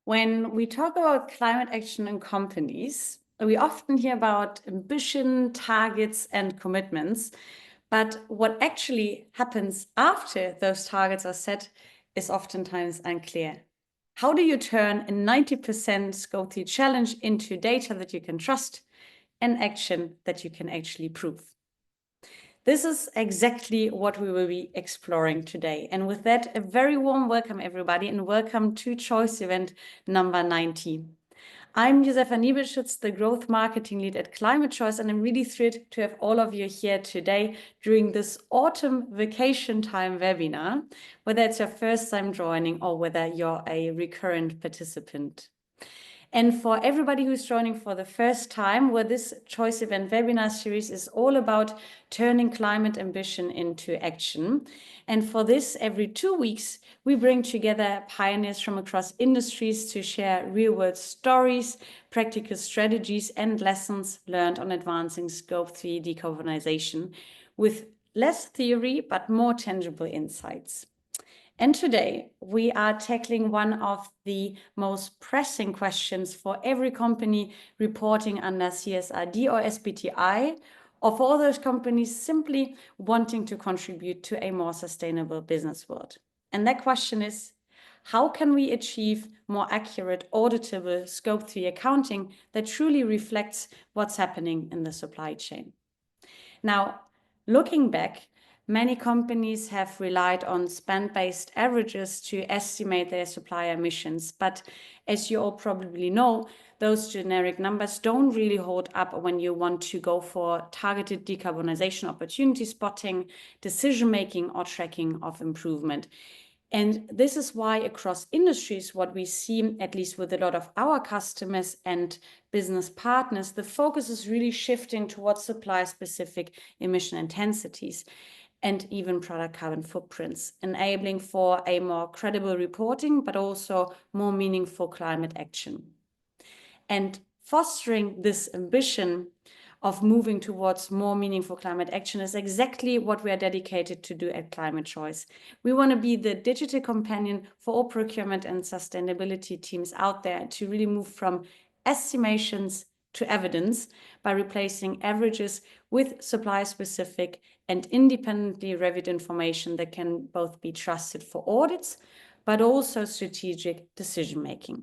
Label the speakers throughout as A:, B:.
A: When we talk about climate action in companies, we often hear about ambition, targets, and commitments. But what actually happens after those targets are set is oftentimes unclear. How do you turn a 90% Scope 3 challenge into data that you can trust and action that you can actually prove? This is exactly what we will be exploring today. And with that, a very warm welcome, everybody, and welcome to ChoiceEvent number 19. I'm Josefa Niebelschütz, the Growth Marketing Lead at ClimateChoice, and I'm really thrilled to have all of you here today during this autumn vacation time webinar, whether it's your first time joining or whether you're a recurrent participant. And for everybody who's joining for the first time, where this ChoiceEvent webinar series is all about turning climate ambition into action. And for this, every 2 weeks, we bring together pioneers from across industries to share real-world stories, practical strategies, and lessons learned on advancing Scope 3 decarbonization with less theory, but more tangible insights. And today we are tackling one of the most pressing questions for every company reporting under CSRD or SBTI, or for all those companies simply wanting to contribute to a more sustainable business world. And that question is, how can we achieve more accurate, auditable Scope 3 accounting that truly reflects what's happening in the supply chain? Now, looking back, many companies have relied on spend-based averages to estimate their supplier emissions. But as you all probably know, those generic numbers don't really hold up when you want to go for targeted decarbonization opportunity spotting, decision-making, or tracking of improvement. And this is why across industries, what we see, at least with a lot of our customers and business partners, the focus is really shifting towards supplier-specific emission intensities and even product carbon footprints, enabling for a more credible reporting, but also more meaningful climate action. And fostering this ambition of moving towards more meaningful climate action is exactly what we are dedicated to do at ClimateChoice. We want to be the digital companion for all procurement and sustainability teams out there to really move from estimations to evidence by replacing averages with supplier-specific and independently reviewed information that can both be trusted for audits, but also strategic decision-making.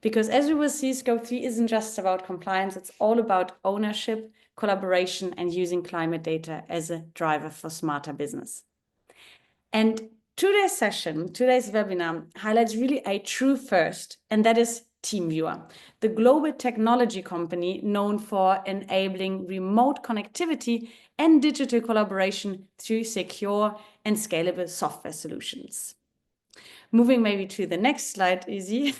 A: Because as we will see, Scope 3 isn't just about compliance, it's all about ownership, collaboration, and using climate data as a driver for smarter business. And today's session, today's webinar, highlights really a true first, and that is TeamViewer, the global technology company known for enabling remote connectivity and digital collaboration through secure and scalable software solutions. Moving maybe to the next slide, Izzy.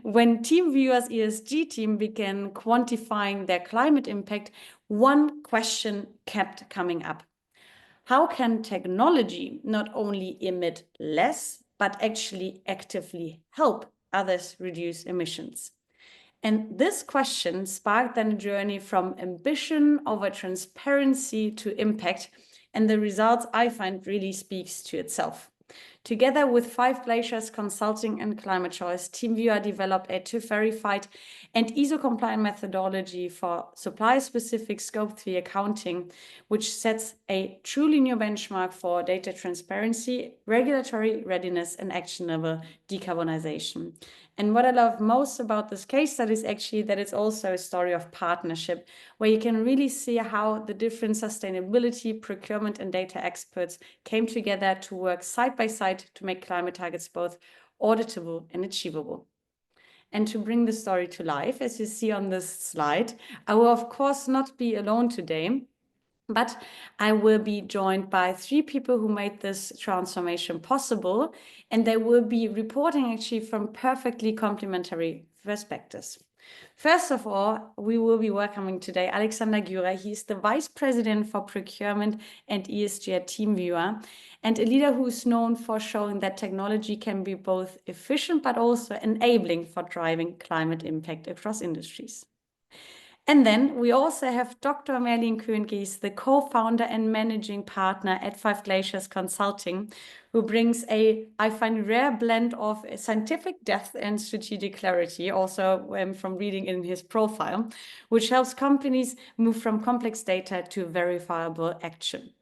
A: When TeamViewer's ESG team began quantifying their climate impact, one question kept coming up. How can technology not only emit less, but actually actively help others reduce emissions? And this question sparked then a journey from ambition over transparency to impact. And the results I find really speaks to itself. Together with 5 Glaciers Consulting and ClimateChoice, TeamViewer developed a TÜV-verified and ISO-compliant methodology for supplier-specific Scope 3 accounting, which sets a truly new benchmark for data transparency, regulatory readiness, and actionable decarbonization. And what I love most about this case study is actually that it's also a story of partnership, where you can really see how the different sustainability, procurement, and data experts came together to work side by side to make climate targets both auditable and achievable. And to bring the story to life, as you see on this slide, I will of course not be alone today, but I will be joined by 3 people who made this transformation possible, and they will be reporting actually from perfectly complementary perspectives. First of all, we will be welcoming today Alexander Gührer. He's the Vice President for Procurement and ESG at TeamViewer, and a leader who's known for showing that technology can be both efficient but also enabling for driving climate impact across industries. And then we also have Dr. Merlin Köhngies, the co-founder and managing partner at 5 Glaciers Consulting, who brings a, I find, rare blend of scientific depth and strategic clarity, also from reading in his profile, which helps companies move from complex data to verifiable action.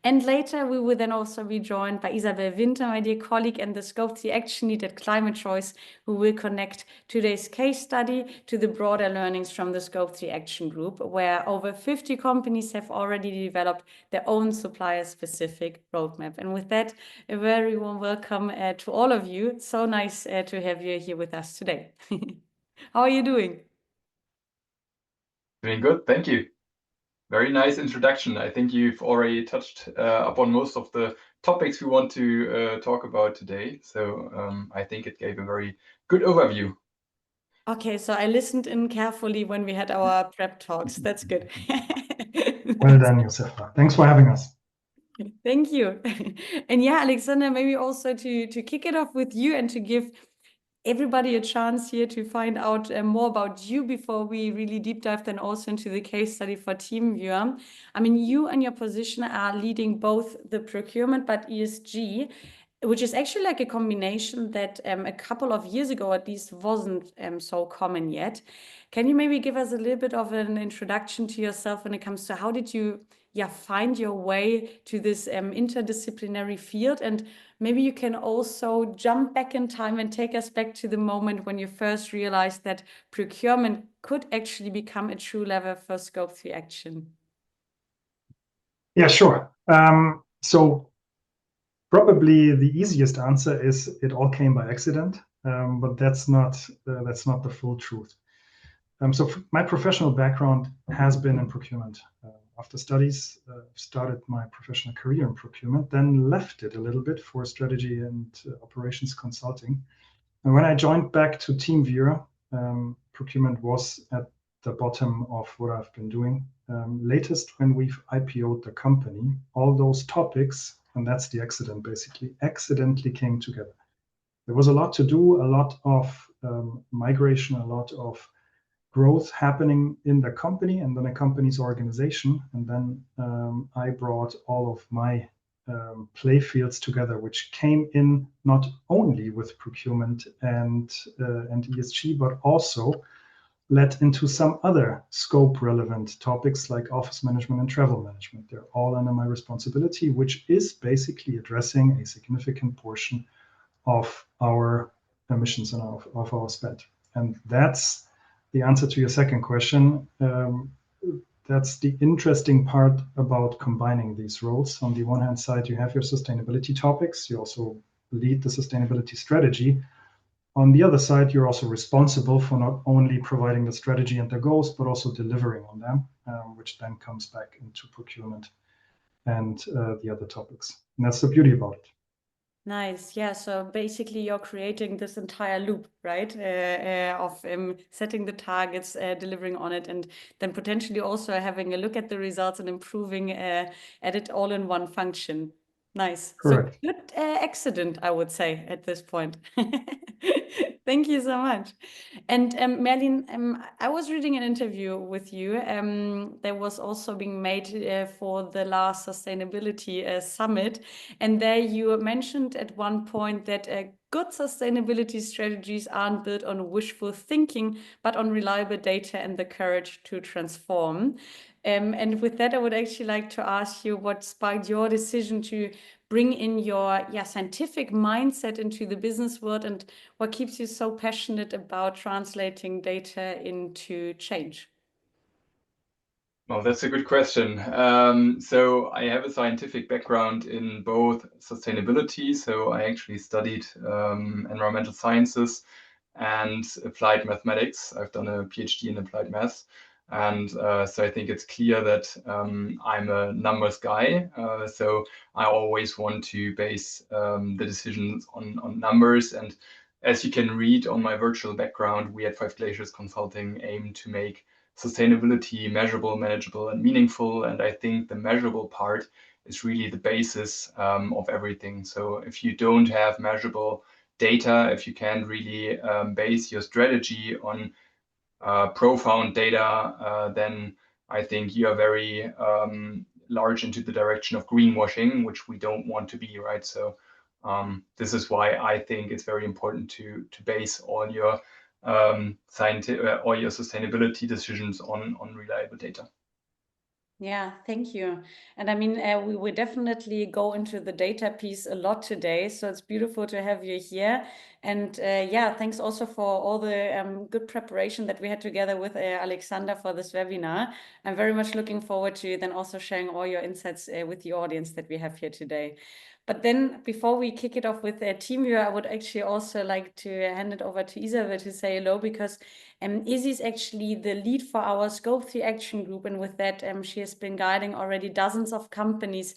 A: And later, we will then also be joined by Isabel Winter, my dear colleague, and the Scope 3 Action Lead at ClimateChoice, who will connect today's case study to the broader learnings from the Scope 3 Action Group, where over 50 companies have already developed their own supplier-specific roadmap. And with that, a very warm welcome to all of you. It's so nice to have you here with us today. How are you doing?
B: Doing good, thank you. Very nice introduction. I think you've already touched upon most of the topics we want to talk about today. So I think it gave a very good overview.
A: Okay, so I listened in carefully when we had our prep talks. That's good.
C: Well done, Josefa. Thanks for having us.
A: Thank you. And yeah, Alexander, maybe also to kick it off with you and to give everybody a chance here to find out more about you before we really deep dive then also into the case study for TeamViewer. I mean, you and your position are leading both the procurement but ESG, which is actually like a combination that a couple of years ago at least wasn't so common yet. Can you maybe give us a little bit of an introduction to yourself when it comes to how did you find your way to this interdisciplinary field? And maybe you can also jump back in time and take us back to the moment when you first realized that procurement could actually become a true lever for Scope 3 action.
C: Yeah, sure. So probably the easiest answer is it all came by accident, but that's not the full truth. So my professional background has been in procurement. After studies, started my professional career in procurement, then left it a little bit for strategy and operations consulting. And when I joined back to TeamViewer, procurement was at the bottom of what I've been doing. Latest, when we've IPO'd the company, all those topics, and that's the accident basically, accidentally came together. There was a lot to do, a lot of migration, a lot of growth happening in the company and then a company's organization. And then I brought all of my play fields together, which came in not only with procurement and ESG, but also led into some other scope relevant topics like office management and travel management. They're all under my responsibility, which is basically addressing a significant portion of our emissions and of our spend. And that's the answer to your second question. That's the interesting part about combining these roles. On the one hand side, you have your sustainability topics. You also lead the sustainability strategy. On the other side, you're also responsible for not only providing the strategy and the goals, but also delivering on them, which then comes back into procurement and the other topics. And that's the beauty about it.
A: Nice. Yeah. So basically, you're creating this entire loop, right? Of setting the targets, delivering on it, and then potentially also having a look at the results and improving at it all in one function. Nice.
C: Correct.
A: So good accident, I would say, at this point. Thank you so much. And Merlin, I was reading an interview with you that was also being made for the last sustainability summit. And there you mentioned at one point that good sustainability strategies aren't built on wishful thinking, but on reliable data and the courage to transform. And with that, I would actually like to ask you what sparked your decision to bring in your scientific mindset into the business world, and what keeps you so passionate about translating data into change?
B: Well, that's a good question. So I have a scientific background in both sustainability. So I actually studied environmental sciences and applied mathematics. I've done a PhD in applied maths. And so I think it's clear that I'm a numbers guy. So I always want to base the decisions on numbers. And as you can read on my virtual background, we at 5 Glaciers Consulting aim to make sustainability measurable, manageable, and meaningful. And I think the measurable part is really the basis of everything. So if you don't have measurable data, if you can't really base your strategy on profound data, then I think you are very large into the direction of greenwashing, which we don't want to be, right? So this is why I think it's very important to base all your sustainability decisions on reliable data.
A: Yeah, thank you. And I mean, we will definitely go into the data piece a lot today. So it's beautiful to have you here. And yeah, thanks also for all the good preparation that we had together with Alexander for this webinar. I'm very much looking forward to then also sharing all your insights with the audience that we have here today. But then before we kick it off with TeamViewer, I would actually also like to hand it over to Isabel to say hello, because Izzy is actually the lead for our Scope 3 action group. And with that, she has been guiding already dozens of companies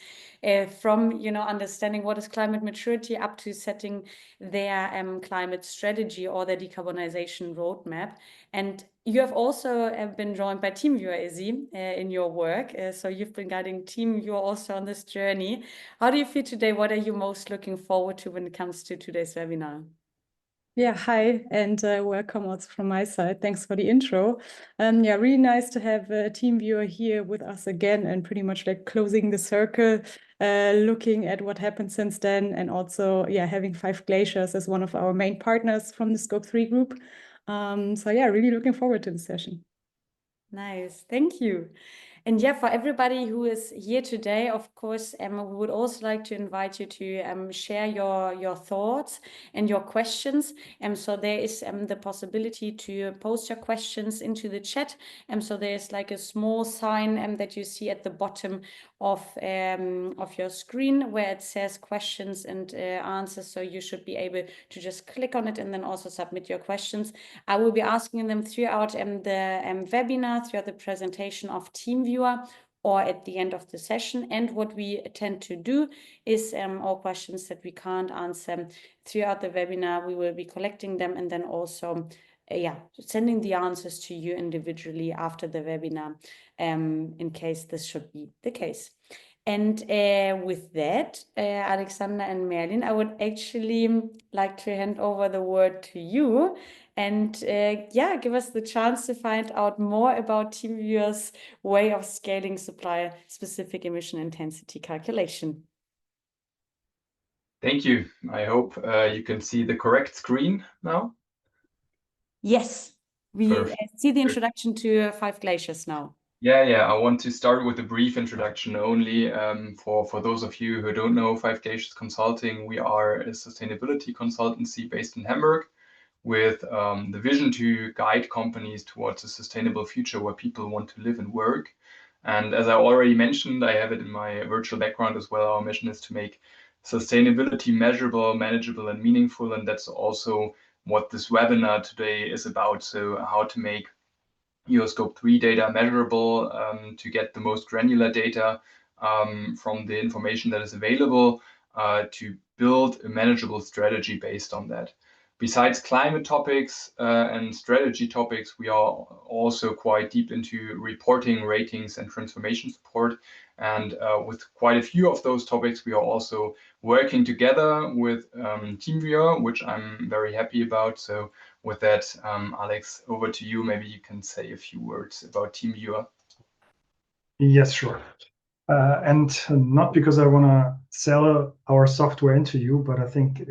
A: from, understanding what is climate maturity up to setting their climate strategy or their decarbonization roadmap. And you have also been joined by TeamViewer, Izzy, in your work. So you've been guiding TeamViewer also on this journey. How do you feel today? What are you most looking forward to when it comes to today's webinar?
D: Yeah, hi, and welcome also from my side. Thanks for the intro. Yeah, really nice to have TeamViewer here with us again, and pretty much like closing the circle, looking at what happened since then, and also, yeah, having 5 Glaciers as one of our main partners from the Scope 3 group. So yeah, really looking forward to the session.
A: Nice, thank you. And yeah, for everybody who is here today, of course, we would also like to invite you to share your thoughts and your questions. So there is the possibility to post your questions into the chat. So there's like a small sign that you see at the bottom of your screen where it says questions and answers. So you should be able to just click on it and then also submit your questions. I will be asking them throughout the webinar, throughout the presentation of TeamViewer, or at the end of the session. And what we tend to do is all questions that we can't answer throughout the webinar, we will be collecting them and then also sending the answers to you individually after the webinar, in case this should be the case. And with that, Alexander and Merlin, I would actually like to hand over the word to you and give us the chance to find out more about TeamViewer's way of scaling supplier-specific emission intensity calculation.
B: Thank you. I hope you can see the correct screen now.
A: Yes, we
B: Perfect.
A: see the introduction to 5 Glaciers now.
B: Yeah. I want to start with a brief introduction only for those of you who don't know 5 Glaciers Consulting. We are a sustainability consultancy based in Hamburg with the vision to guide companies towards a sustainable future where people want to live and work. And as I already mentioned, I have it in my virtual background as well. Our mission is to make sustainability measurable, manageable, and meaningful. And that's also what this webinar today is about. So how to make your Scope 3 data measurable, to get the most granular data from the information that is available, to build a manageable strategy based on that. Besides climate topics and strategy topics, we are also quite deep into reporting, ratings, and transformation support. And with quite a few of those topics, we are also working together with TeamViewer, which I'm very happy about. So with that, Alex, over to you. Maybe you can say a few words about TeamViewer.
C: Yes, sure. And not because I want to sell our software into you, but I think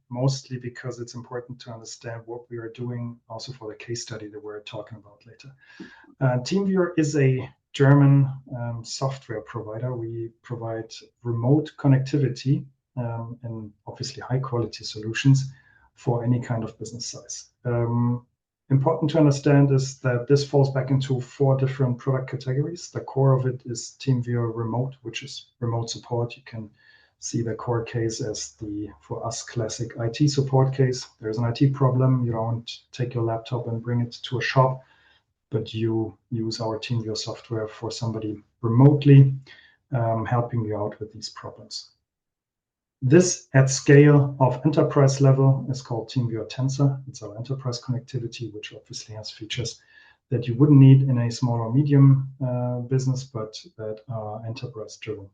C: mostly because it's important to understand what we are doing also for the case study that we're talking about later. TeamViewer is a German software provider. We provide remote connectivity and obviously high quality solutions for any kind of business size. Important to understand is that this falls back into 4 different product categories. The core of it is TeamViewer Remote, which is remote support. You can see the core case as the, for us, classic IT support case. There's an IT problem. You don't take your laptop and bring it to a shop, but you use our TeamViewer software for somebody remotely, helping you out with these problems. This at scale of enterprise level is called TeamViewer Tensor. It's our enterprise connectivity, which obviously has features that you wouldn't need in a small or medium business, but that are enterprise driven.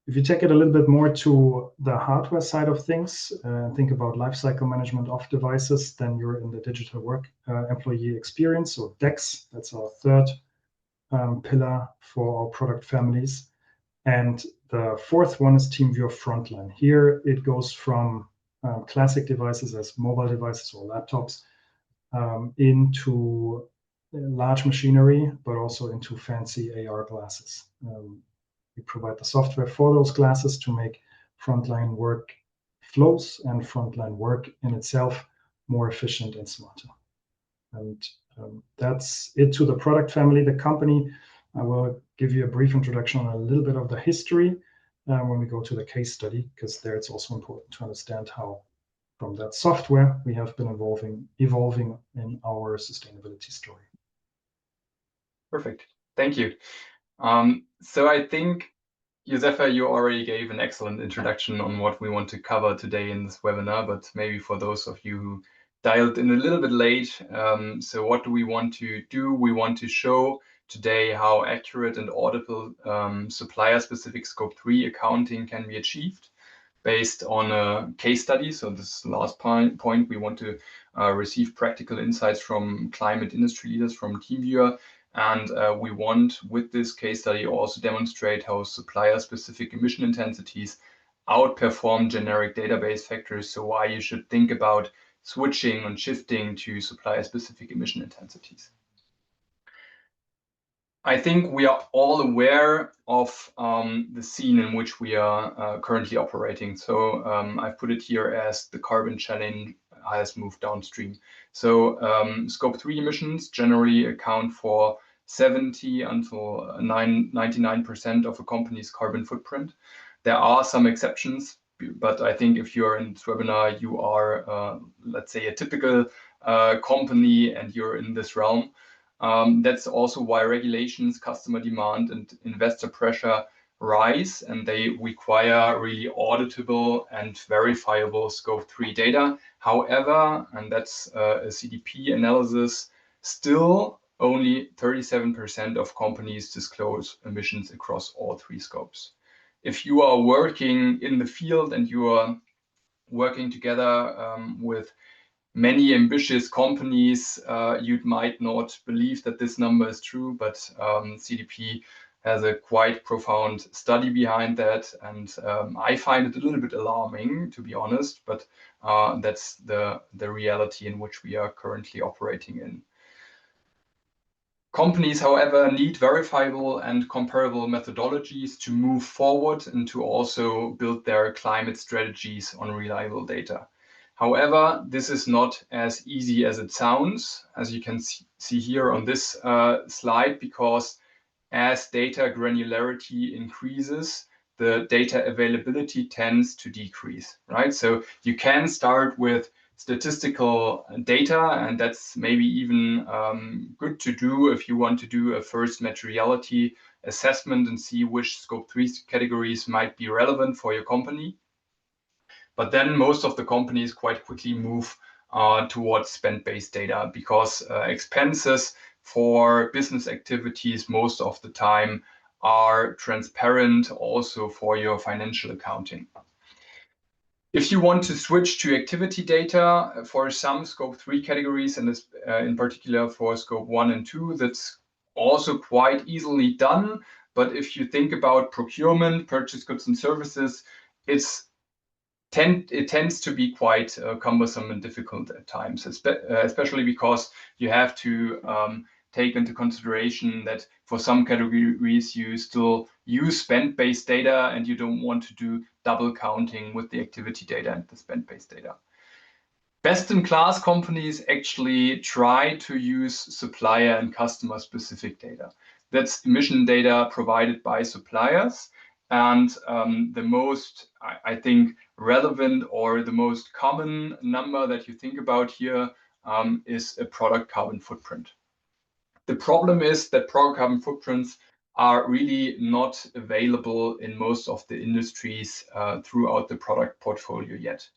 C: If you take it a little bit more to the hardware side of things, think about lifecycle management of devices, then you're in the digital work employee experience, or DEX. That's our third pillar for our product families. And the fourth one is TeamViewer Frontline. Here it goes from classic devices as mobile devices or laptops into large machinery, but also into fancy AR glasses. We provide the software for those glasses to make frontline work flows and frontline work in itself more efficient and smarter. And that's it to the product family. The company, I will give you a brief introduction on a little bit of the history when we go to the case study, because there it's also important to understand how from that software we have been evolving in our sustainability story.
B: Perfect. Thank you. So I think, Josefa, you already gave an excellent introduction on what we want to cover today in this webinar, but maybe for those of you who dialed in a little bit late, so what do we want to do? We want to show today how accurate and audible supplier-specific Scope 3 accounting can be achieved based on a case study. So this last point, we want to receive practical insights from climate industry leaders from TeamViewer. And we want, with this case study, also demonstrate how supplier-specific emission intensities outperform generic database factors. So why you should think about switching and shifting to supplier-specific emission intensities. I think we are all aware of the scene in which we are currently operating. So I've put it here as the carbon challenge has moved downstream. So Scope 3 emissions generally account for 70 until 99% of a company's carbon footprint. There are some exceptions, but I think if you're in this webinar, you are, let's say, a typical company and you're in this realm. That's also why regulations, customer demand, and investor pressure rise, and they require really auditable and verifiable Scope 3 data. However, and that's a CDP analysis, still only 37% of companies disclose emissions across all three scopes. If you are working in the field and you are working together with many ambitious companies, you might not believe that this number is true, but CDP has a quite profound study behind that. And I find it a little bit alarming, to be honest, but that's the reality in which we are currently operating in. Companies, however, need verifiable and comparable methodologies to move forward and to also build their climate strategies on reliable data. However, this is not as easy as it sounds, as you can see here on this slide, because as data granularity increases, the data availability tends to decrease, right? So you can start with statistical data, and that's maybe even good to do if you want to do a first materiality assessment and see which Scope 3 categories might be relevant for your company. But then most of the companies quite quickly move towards spend-based data, because expenses for business activities most of the time are transparent also for your financial accounting. If you want to switch to activity data for some Scope 3 categories, and this, in particular for Scope 1 and 2, that's also quite easily done. But if you think about procurement, purchase goods and services, it tends to be quite cumbersome and difficult at times, especially because you have to take into consideration that for some categories you still use spend-based data and you don't want to do double counting with the activity data and the spend-based data. Best-in-class companies actually try to use supplier and customer-specific data. That's emission data provided by suppliers. And the most, I think, relevant or the most common number that you think about here is a product carbon footprint. The problem is that product carbon footprints are really not available in most of the industries throughout the product portfolio yet.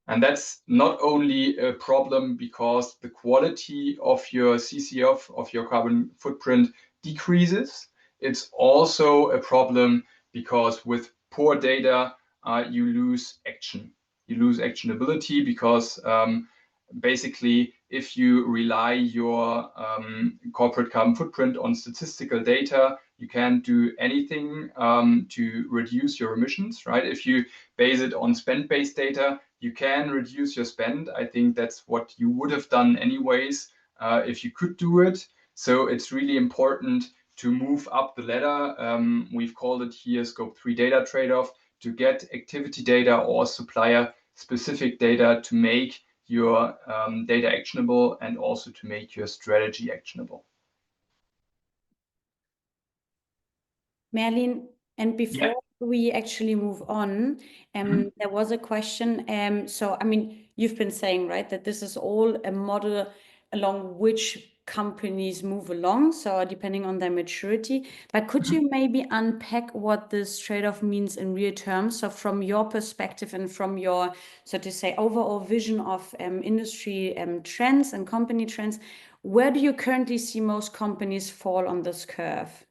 B: And that's not only a problem because the quality of your CCF, of your carbon footprint, decreases. It's also a problem because with poor data, you lose action. You lose actionability because basically, if you rely your corporate carbon footprint on statistical data, you can't do anything to reduce your emissions, right? If you base it on spend-based data, you can reduce your spend. I think that's what you would have done anyways if you could do it. So it's really important to move up the ladder. We've called it here Scope 3 data trade-off, to get activity data or supplier-specific data to make your data actionable and also to make your strategy actionable.
A: Merlin, and before we actually move on, there was a question. So, I mean, you've been saying, right, that this is all a model along which companies move along, so depending on their maturity. But could you maybe unpack what this trade-off means in real terms? So from your perspective and from your, so to say, overall vision of industry trends and company trends, where do you currently see most companies fall on this curve?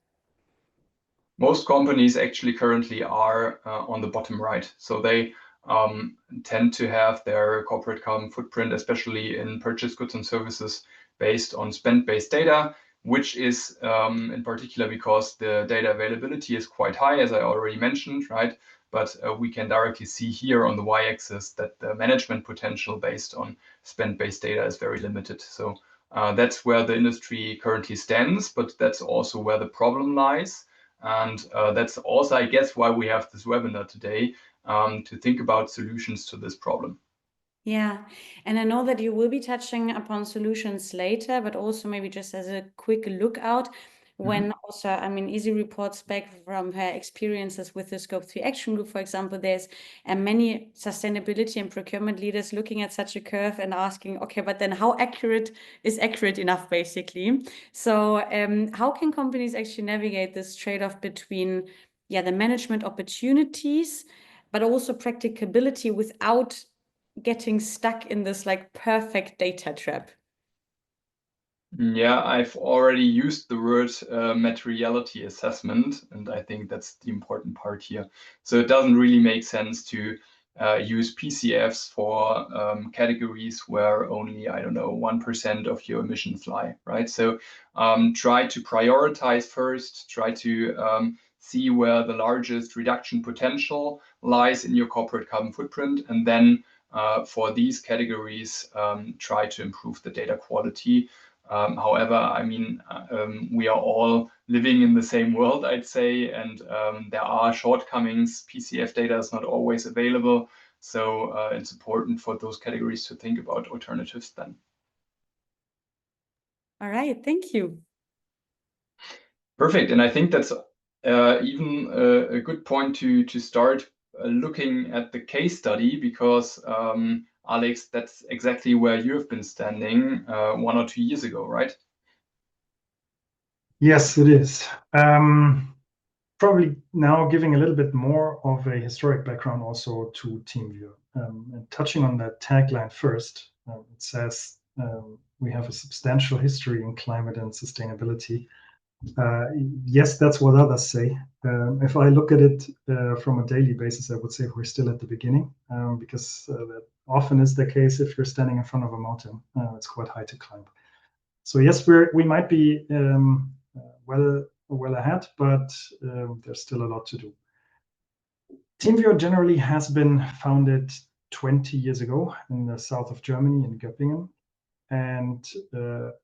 B: Most companies actually currently are on the bottom right. So they tend to have their corporate carbon footprint, especially in purchased goods and services, based on spend-based data, which is in particular because the data availability is quite high, as I already mentioned, right? But we can directly see here on the y-axis that the management potential based on spend-based data is very limited. So that's where the industry currently stands, but that's also where the problem lies. And that's also, I guess, why we have this webinar today, to think about solutions to this problem.
A: Yeah, and I know that you will be touching upon solutions later, but also maybe just as a quick lookout, when also, I mean, Easy reports back from her experiences with the Scope 3 Action Group, for example, there's many sustainability and procurement leaders looking at such a curve and asking, okay, but then how accurate is accurate enough, basically? So how can companies actually navigate this trade-off between, the management opportunities, but also practicability without getting stuck in this like perfect data trap?
B: Yeah, I've already used the word materiality assessment, and I think that's the important part here. So it doesn't really make sense to use PCFs for categories where only, I don't know, 1% of your emissions lie, right? So try to prioritize first, try to see where the largest reduction potential lies in your corporate carbon footprint, and then for these categories, try to improve the data quality. However, I mean, we are all living in the same world, I'd say, and there are shortcomings. PCF data is not always available. So it's important for those categories to think about alternatives then.
A: All right, thank you.
B: Perfect. And I think that's even a good point to start looking at the case study, because Alex, that's exactly where you've been standing 1 or 2 years ago, right?
C: Yes, it is. Probably now giving a little bit more of a historic background also to TeamViewer. And touching on that tagline first, it says we have a substantial history in climate and sustainability. Yes, that's what others say. If I look at it from a daily basis, I would say we're still at the beginning, because that often is the case if you're standing in front of a mountain. It's quite high to climb. So yes, we might be well ahead, but there's still a lot to do. TeamViewer generally has been founded 20 years ago in the south of Germany, in Göppingen. And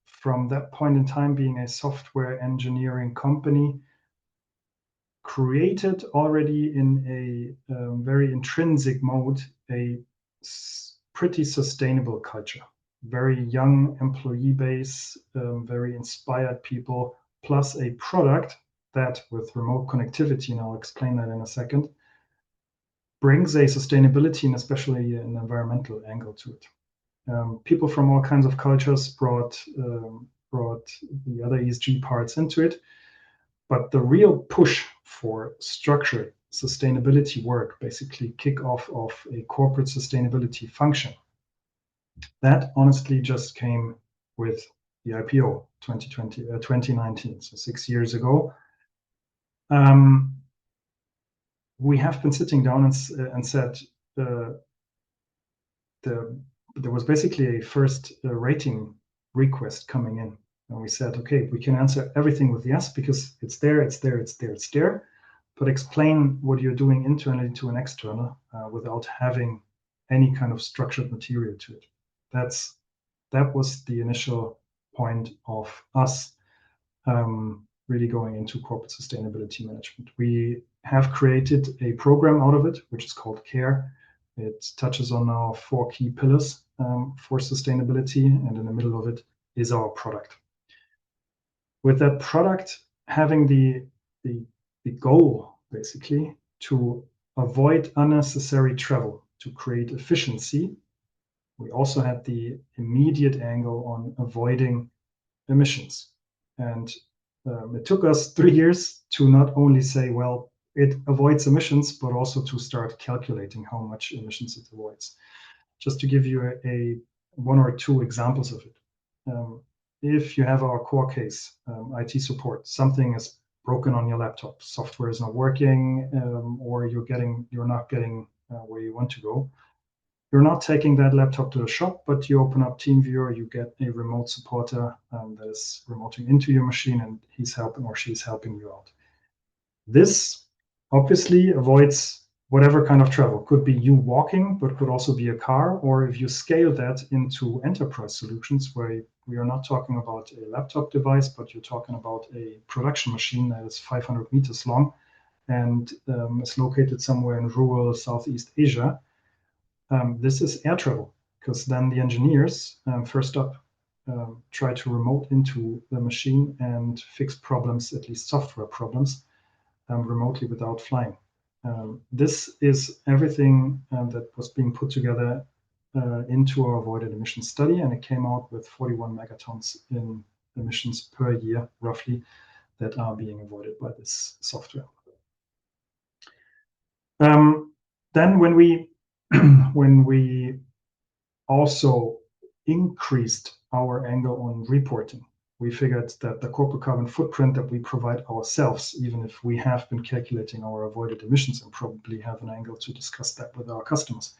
C: from that point in time, being a software engineering company, created already in a very intrinsic mode a pretty sustainable culture. Very young employee base, very inspired people, plus a product that, with remote connectivity, and I'll explain that in a second, brings a sustainability and especially an environmental angle to it. People from all kinds of cultures brought the other ESG parts into it, but the real push for structured sustainability work, basically kickoff of a corporate sustainability function, that honestly just came with the IPO 2019, so 6 years ago. we have been sitting down and said there was basically a first rating request coming in. And we said, okay, we can answer everything with yes, because it's there, it's there, it's there, it's there. But explain what you're doing internally to an external without having any kind of structured material to it. That was the initial point of us really going into corporate sustainability management. We have created a program out of it, which is called CARE. It touches on our 4 key pillars for sustainability, and in the middle of it is our product. With that product having the goal, basically, to avoid unnecessary travel, to create efficiency, we also had the immediate angle on avoiding emissions. And it took us 3 years to not only say, well, it avoids emissions, but also to start calculating how much emissions it avoids. Just to give you a 1 or 2 examples of it. If you have our core case, IT support, something is broken on your laptop, software is not working, or you're not getting where you want to go. You're not taking that laptop to the shop, but you open up TeamViewer, you get a remote supporter that is remoting into your machine, and he's helping or she's helping you out. This obviously avoids whatever kind of travel. Could be you walking, but could also be a car, or if you scale that into enterprise solutions, where we are not talking about a laptop device, but you're talking about a production machine that is 500 meters long and is located somewhere in rural Southeast Asia. This is air travel, because then the engineers first up try to remote into the machine and fix problems, at least software problems, remotely without flying. This is everything that was being put together into our avoided emissions study, and it came out with 41 megatons in emissions per year, roughly, that are being avoided by this software. Then when we also increased our angle on reporting, we figured that the corporate carbon footprint that we provide ourselves, even if we have been calculating our avoided emissions and probably have an angle to discuss that with our customers,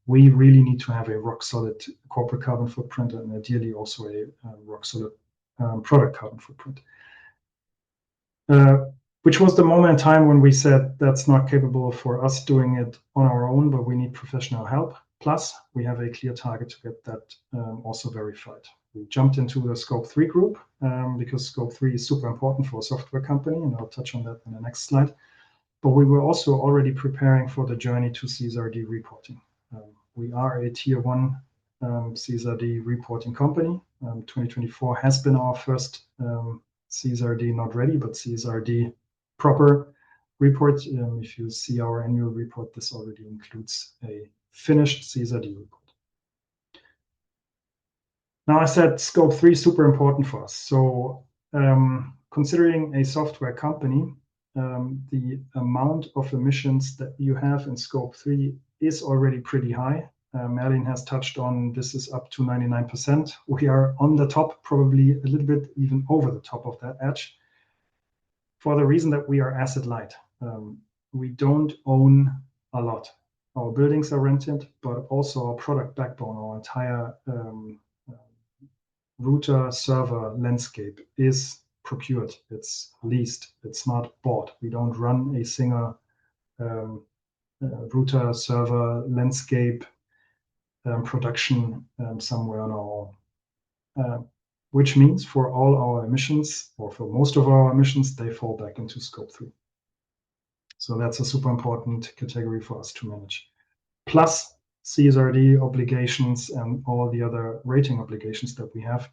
C: we really need to have a rock solid corporate carbon footprint, and ideally also a rock solid product carbon footprint. Which was the moment in time when we said that's not capable for us doing it on our own, but we need professional help. Plus, we have a clear target to get that also verified. We jumped into the Scope 3 group because Scope 3 is super important for a software company, and I'll touch on that in the next slide. But we were also already preparing for the journey to CSRD reporting. We are a tier 1 CSRD reporting company. 2024 has been our first CSRD not ready, but CSRD proper report. If you see our annual report, this already includes a finished CSRD report. Now, I said Scope 3 is super important for us. So considering a software company, the amount of emissions that you have in Scope 3 is already pretty high. Merlin has touched on this is up to 99%. We are on the top, probably a little bit even over the top of that edge, for the reason that we are asset light. We don't own a lot. Our buildings are rented, but also our product backbone, our entire router server landscape is procured. It's leased. It's not bought. We don't run a single router server landscape production somewhere on our own. Which means for all our emissions, or for most of our emissions, they fall back into Scope 3. So that's a super important category for us to manage. Plus CSRD obligations and all the other rating obligations that we have,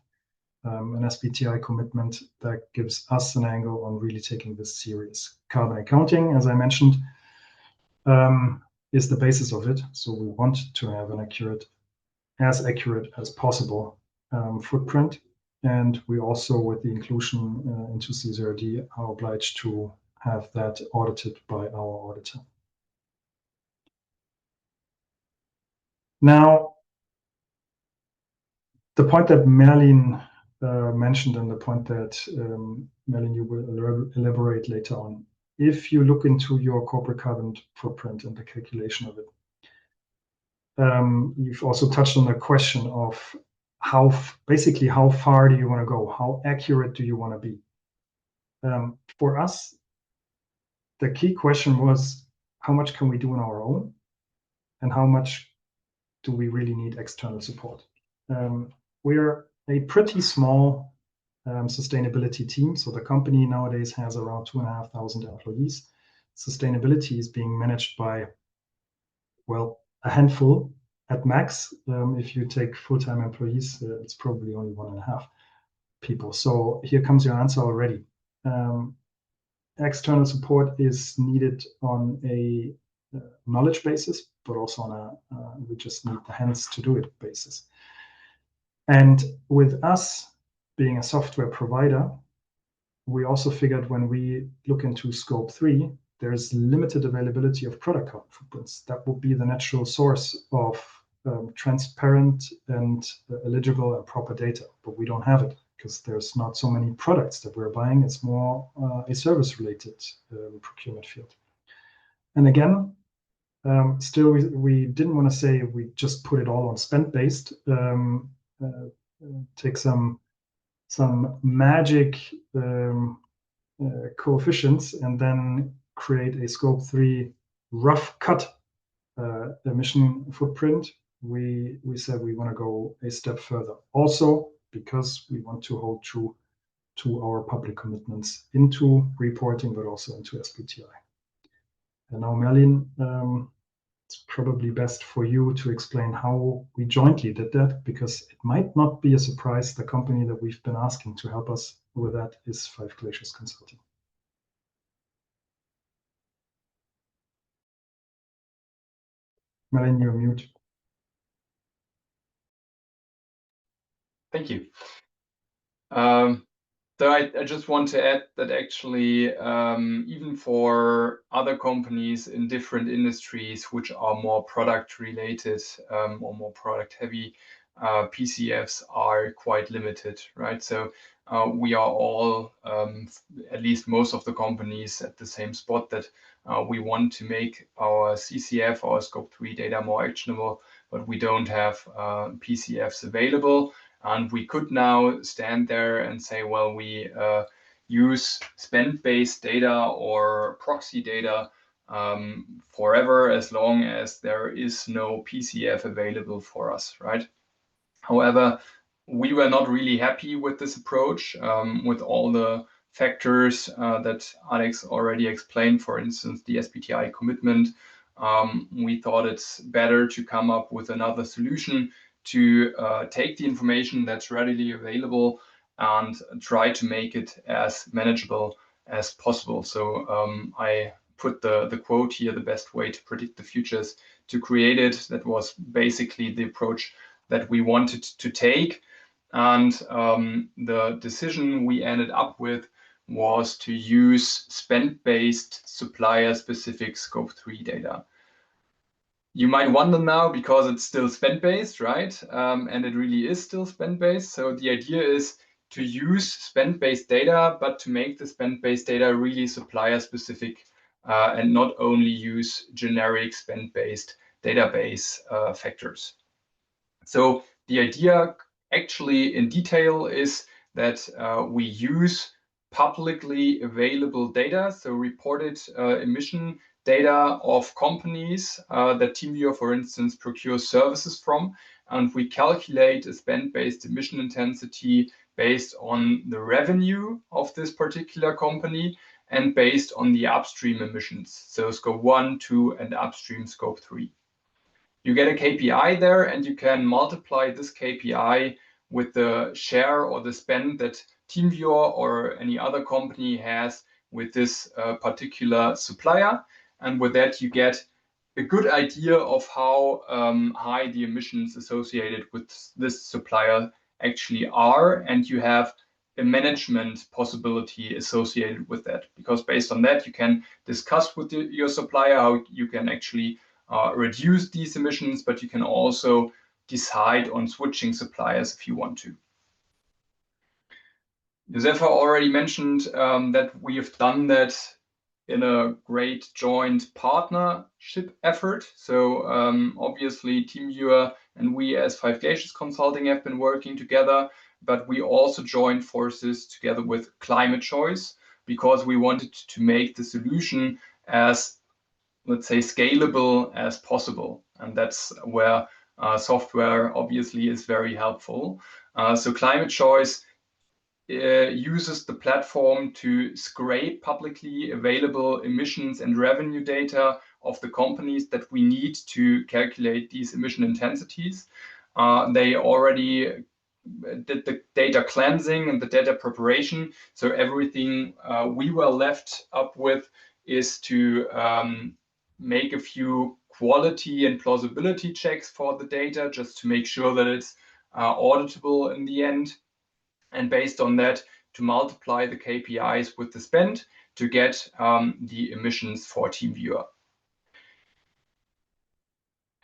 C: an SBTi commitment that gives us an angle on really taking this serious. Carbon accounting, as I mentioned, is the basis of it. So we want to have an as accurate as possible footprint. And we also, with the inclusion into CSRD, are obliged to have that audited by our auditor. Now, the point that Merlin mentioned, and the point that Merlin, you will elaborate later on, if you look into your corporate carbon footprint and the calculation of it. You've also touched on the question of basically how far do you want to go? How accurate do you want to be? For us, the key question was, how much can we do on our own? And how much do we really need external support? We're a pretty small sustainability team. So the company nowadays has around 2,500 employees. Sustainability is being managed by, well, a handful at max. If you take full-time employees, it's probably only 1.5 people. So here comes your answer already. External support is needed on a knowledge basis, but also on a we just need the hands to do it basis. And with us being a software provider, we also figured when we look into scope 3, there's limited availability of product carbon footprints. That would be the natural source of transparent and eligible and proper data, but we don't have it because there's not so many products that we're buying. It's more a service-related procurement field. And again, still, we didn't want to say we just put it all on spend-based. Take some magic coefficients and then create a scope 3 rough cut emission footprint. We said we want to go a step further, also because we want to hold true to our public commitments into reporting, but also into SBTi. And now, Merlin, it's probably best for you to explain how we jointly did that, because it might not be a surprise. The company that we've been asking to help us with that is 5 Glaciers Consulting. Merlin, you're mute.
B: Thank you. So I just want to add that actually, even for other companies in different industries which are more product related or more product heavy, PCFs are quite limited, right? So we are all, at least most of the companies, at the same spot that we want to make our CCF, our scope 3 data more actionable, but we don't have PCFs available. And we could now stand there and say, well, we use spend-based data or proxy data forever, as long as there is no PCF available for us, right? However, we were not really happy with this approach, with all the factors that Alex already explained, for instance, the SBTi commitment. We thought it's better to come up with another solution to take the information that's readily available and try to make it as manageable as possible. So I put the quote here, the best way to predict the futures to create it. That was basically the approach that we wanted to take. And the decision we ended up with was to use spend-based supplier-specific scope 3 data. You might wonder now, because it's still spend-based, right? And it really is still spend-based. So the idea is to use spend-based data, but to make the spend-based data really supplier-specific and not only use generic spend-based database factors. So the idea actually in detail is that we use publicly available data, so reported emission data of companies that TeamViewer, for instance, procures services from, and we calculate a spend-based emission intensity based on the revenue of this particular company and based on the upstream emissions, so scope 1, 2, and upstream scope 3. You get a KPI there, and you can multiply this KPI with the share or the spend that TeamViewer or any other company has with this particular supplier. And with that, you get a good idea of how high the emissions associated with this supplier actually are. And you have a management possibility associated with that, because based on that, you can discuss with your supplier how you can actually reduce these emissions, but you can also decide on switching suppliers if you want to. Josefa already mentioned that we have done that in a great joint partnership effort. So obviously TeamViewer and we as 5 Glaciers Consulting have been working together, but we also joined forces together with ClimateChoice because we wanted to make the solution as, let's say, scalable as possible. And that's where software obviously is very helpful. So ClimateChoice uses the platform to scrape publicly available emissions and revenue data of the companies that we need to calculate these emission intensities. They already did the data cleansing and the data preparation. So everything we were left up with is to make a few quality and plausibility checks for the data just to make sure that it's auditable in the end. And based on that, to multiply the KPIs with the spend to get the emissions for TeamViewer.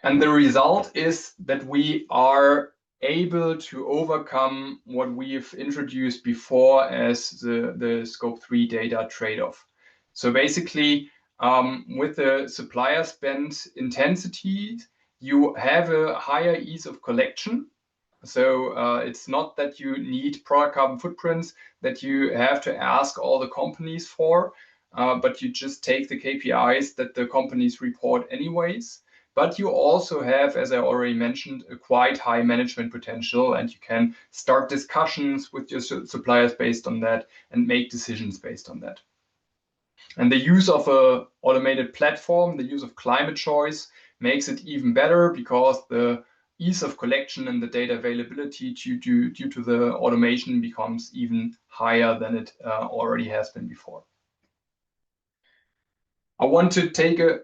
B: And the result is that we are able to overcome what we've introduced before as the Scope 3 data trade-off. So basically, with the supplier spend intensity, you have a higher ease of collection. So it's not that you need product carbon footprints that you have to ask all the companies for, but you just take the KPIs that the companies report anyways. But you also have, as I already mentioned, a quite high management potential, and you can start discussions with your suppliers based on that and make decisions based on that. And the use of an automated platform, the use of ClimateChoice, makes it even better because the ease of collection and the data availability due to the automation becomes even higher than it already has been before. I want to take a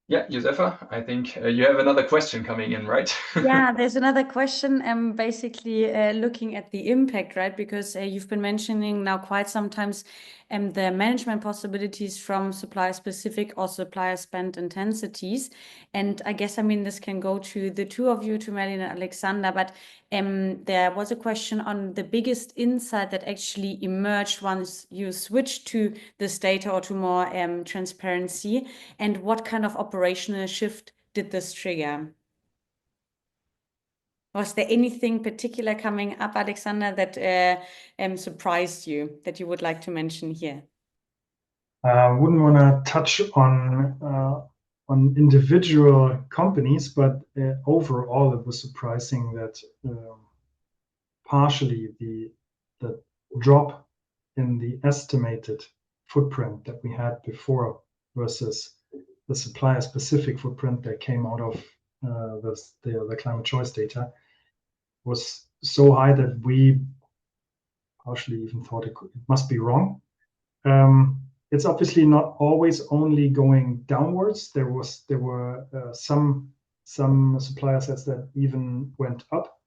B: Josefa, I think you have another question coming in, right?
A: Yeah, there's another question. Basically, looking at the impact, right? Because you've been mentioning now quite sometimes the management possibilities from supplier-specific or supplier-spend intensities. And I guess, I mean, this can go to the two of you, to Merlin and Alexander, but there was a question on the biggest insight that actually emerged once you switched to this data or to more transparency, and what kind of operational shift did this trigger? Was there anything particular coming up, Alexander, that surprised you that you would like to mention here?
C: Wouldn't want to touch on individual companies, but overall it was surprising that partially the drop in the estimated footprint that we had before versus the supplier-specific footprint that came out of the ClimateChoice data was so high that we partially even thought it must be wrong. It's obviously not always only going downwards. There were some supplier sets that even went up,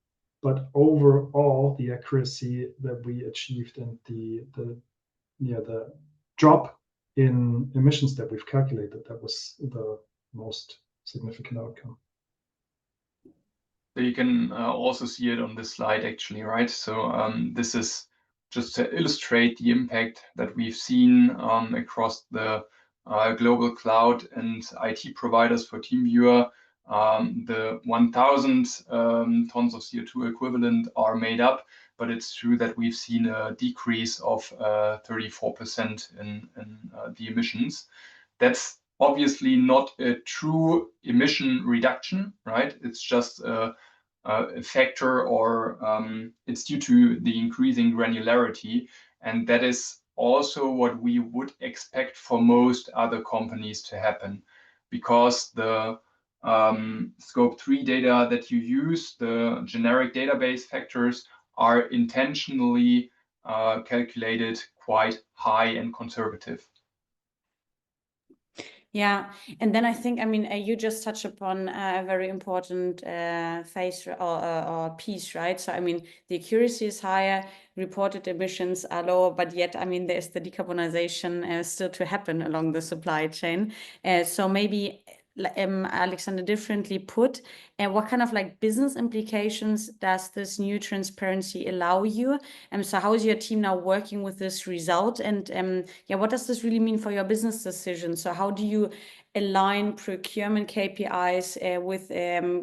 C: but overall the accuracy that we achieved and the drop in emissions that we've calculated, that was the most significant outcome.
B: So you can also see it on this slide actually, right? So this is just to illustrate the impact that we've seen across the global cloud and IT providers for TeamViewer. The 1,000 tons of CO2 equivalent are made up, but it's true that we've seen a decrease of 34% in the emissions. That's obviously not a true emission reduction, right? It's just a factor, or it's due to the increasing granularity. And that is also what we would expect for most other companies to happen, because the Scope 3 data that you use, the generic database factors, are intentionally calculated quite high and conservative.
A: Yeah, and then I think, I mean, you just touched upon a very important phase or piece, right? So, I mean, the accuracy is higher, reported emissions are lower, but yet, I mean, there's the decarbonization still to happen along the supply chain. So maybe Alexander, differently put, and what kind of like business implications does this new transparency allow you? So how is your team now working with this result? And yeah, what does this really mean for your business decisions? So how do you align procurement KPIs with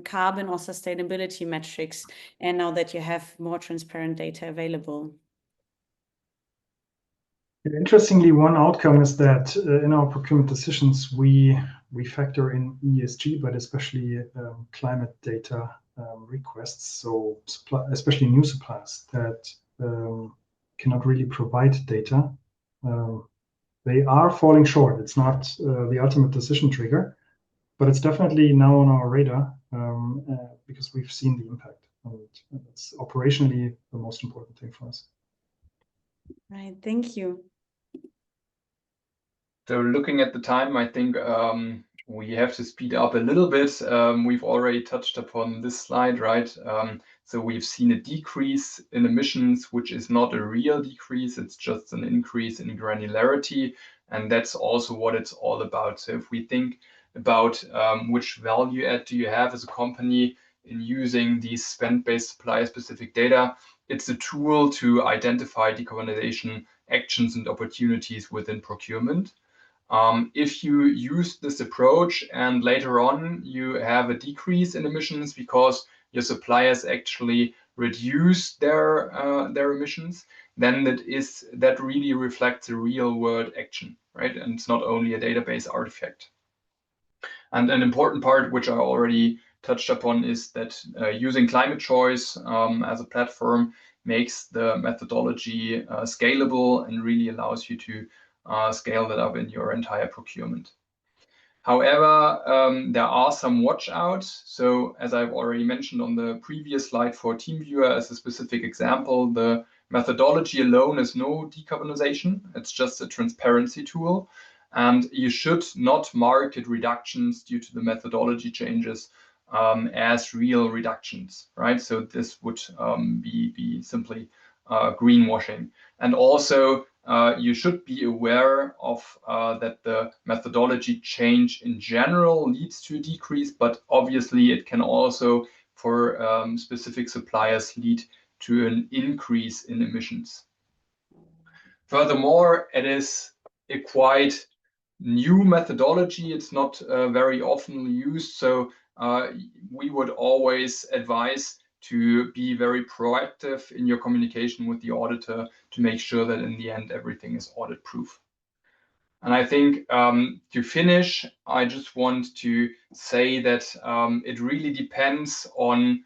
A: carbon or sustainability metrics, and now that you have more transparent data available?
C: Interestingly, one outcome is that in our procurement decisions, we factor in ESG, but especially climate data requests. So especially new suppliers that cannot really provide data, they are falling short. It's not the ultimate decision trigger, but it's definitely now on our radar because we've seen the impact. And it's operationally the most important thing for us.
A: Right, thank you.
B: So looking at the time, I think we have to speed up a little bit. We've already touched upon this slide, right? So we've seen a decrease in emissions, which is not a real decrease. It's just an increase in granularity. And that's also what it's all about. So if we think about which value add do you have as a company in using these spend-based supplier-specific data, it's a tool to identify decarbonization actions and opportunities within procurement. If you use this approach and later on you have a decrease in emissions because your suppliers actually reduce their emissions, then that really reflects a real world action, right? And it's not only a database artifact. And an important part, which I already touched upon, is that using ClimateChoice as a platform makes the methodology scalable and really allows you to scale that up in your entire procurement. However, there are some watch outs. So as I've already mentioned on the previous slide for TeamViewer as a specific example, the methodology alone is no decarbonization. It's just a transparency tool. And you should not market reductions due to the methodology changes as real reductions, right? So this would be simply greenwashing. And also, you should be aware of that the methodology change in general leads to a decrease, but obviously it can also, for specific suppliers, lead to an increase in emissions. Furthermore, it is a quite new methodology. It's not very often used, so we would always advise to be very proactive in your communication with the auditor to make sure that in the end everything is audit proof. And I think to finish, I just want to say that it really depends on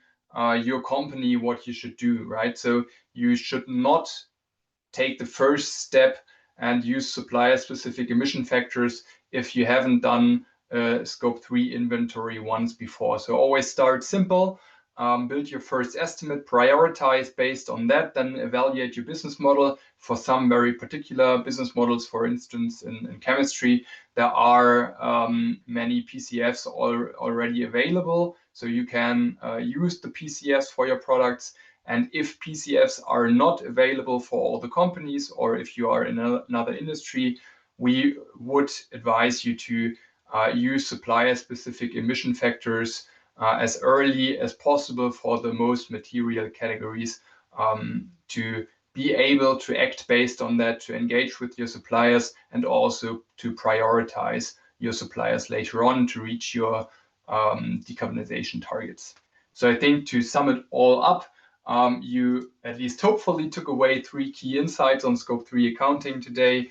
B: your company what you should do, right? So you should not take the first step and use supplier-specific emission factors if you haven't done Scope 3 inventory once before. So always start simple, build your first estimate, prioritize based on that, then evaluate your business model. For some very particular business models, for instance, in chemistry, there are many PCFs already available. So you can use the PCFs for your products. And if PCFs are not available for all the companies, or if you are in another industry, we would advise you to use supplier-specific emission factors as early as possible for the most material categories to be able to act based on that, to engage with your suppliers, and also to prioritize your suppliers later on to reach your decarbonization targets. So I think to sum it all up, you at least hopefully took away 3 key insights on Scope 3 accounting today.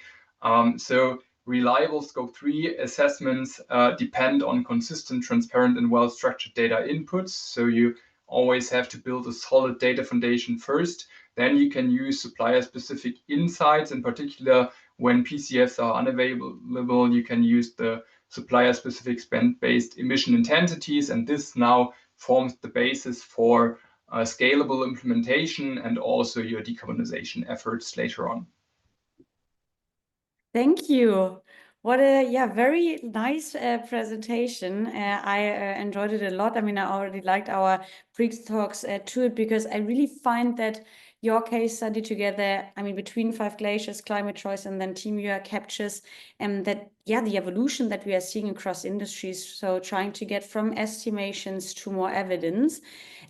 B: So reliable Scope 3 assessments depend on consistent, transparent, and well-structured data inputs. So you always have to build a solid data foundation first. Then you can use supplier-specific insights. In particular, when PCFs are unavailable, you can use the supplier-specific spend-based emission intensities. And this now forms the basis for scalable implementation and also your decarbonization efforts later on.
A: Thank you. What a very nice presentation. I enjoyed it a lot. I mean, I already liked our pre-talks to it because I really find that your case study together, I mean, between 5 Glaciers, ClimateChoice, and then TeamViewer captures that yeah, the evolution that we are seeing across industries. So trying to get from estimations to more evidence.